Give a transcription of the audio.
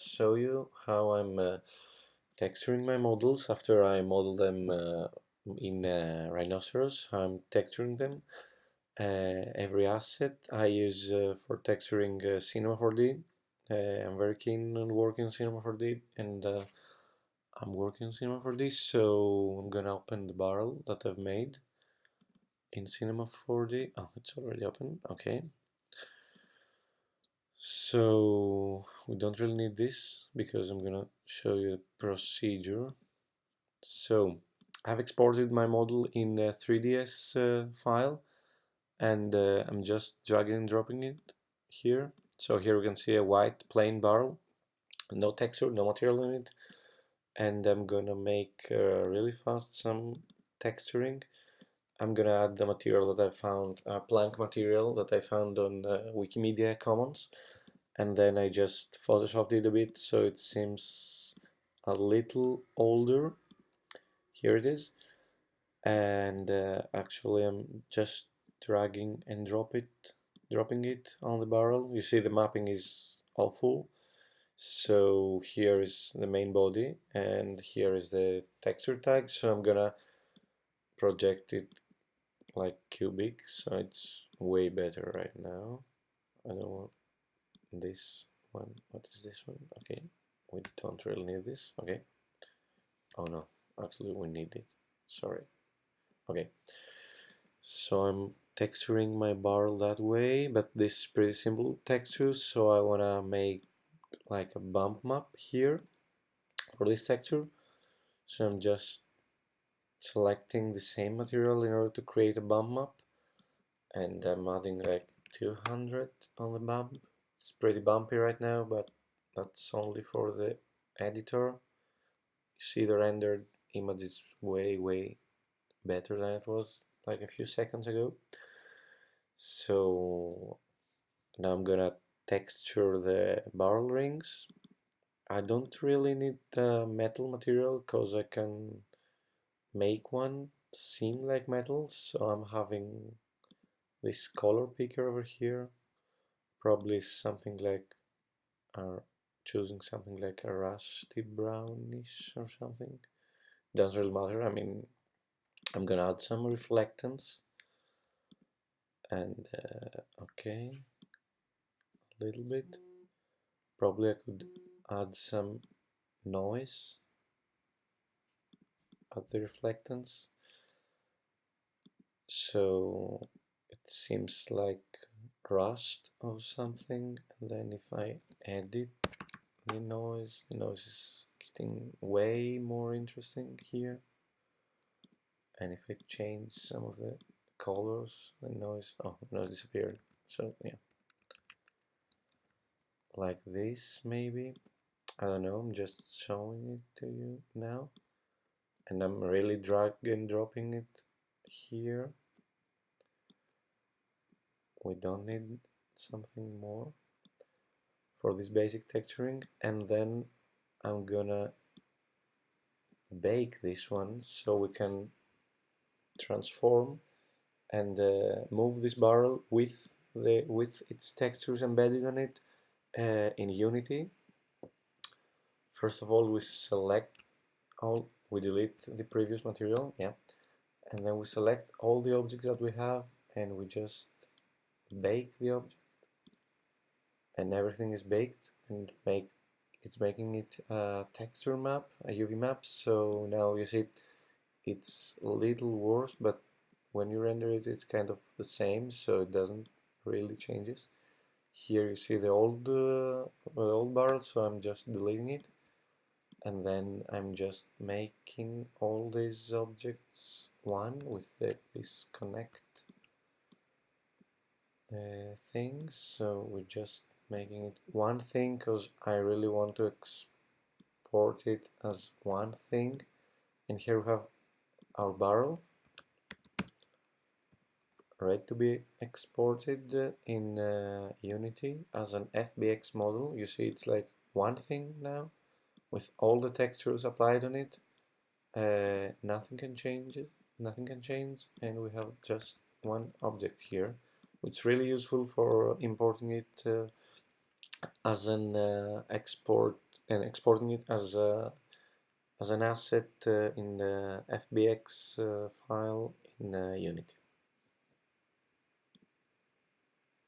Show you how I'm texturing my models after I model them in Rhinoceros. I'm texturing them. Every asset I use for texturing Cinema 4D. I'm very keen on working on Cinema 4D, and I'm working on Cinema 4D, so I'm gonna open the barrel that I've made in Cinema 4D. Oh, it's already open. Okay. So we don't really need this because I'm gonna show you the procedure. So I've exported my model in a 3ds file, and I'm just dragging and dropping it here. So here we can see a white plain barrel, no texture, no material in it, and I'm gonna make really fast some texturing. I'm gonna add the material that I found, Planck material that I found on Wikimedia Commons, and then I just photoshopped it a bit so it seems a little older. Here it is. And actually I'm just dragging and dropping it on the barrel. You see the mapping is all full. So here is the main body and here is the texture tag. So I'm gonna project it like cubic, so it's way better right now. I don't want this one. What is this one? Okay, we don't really need this. Okay. Oh no, actually we need it. Sorry. Okay. So I'm texturing my barrel that way, but this is pretty simple texture, so I wanna make like a bump map here for this texture. So I'm just selecting the same material in order to create a bump map, and I'm adding like 200 on the bump. It's pretty bumpy right now, but that's only for the editor. You see the rendered image is way better than it was like a few seconds ago. So now I'm gonna texture the barrel rings. I don't really need the metal material because I can make one seem like metal, so I'm having this color picker over here. Probably something like choosing something like a rusty brownish or something. Doesn't really matter. I mean, I'm gonna add some reflectance and okay, a little bit. Probably I could add some noise at the reflectance. So it seems like rust or something, and then if I edit the noise is getting way more interesting here. And if I change some of the colors, the noise disappeared. So yeah, like this maybe. I don't know, I'm just showing it to you now, and I'm really drag and dropping it here. We don't need something more for this basic texturing, and then I'm gonna bake this one so we can transform and move this barrel with its textures embedded on it in Unity. First of all, we delete the previous material, yeah, and then we select all the objects that we have and we just bake the object, and everything is baked and it's making it a texture map, a UV map. So now you see it's a little worse, but when you render it, it's kind of the same, so it doesn't really changes. Here you see the old barrel, so I'm just deleting it, and then I'm just making all these objects one with this connect things. So we're just making it one thing because I really want to export it as one thing. And here we have our barrel ready to be exported in Unity as an FBX model. You see it's like one thing now with all the textures applied on it. Nothing can change it, nothing can change, and we have just one object here, which is really useful for importing it as an export and exporting it as an asset in the FBX file in Unity.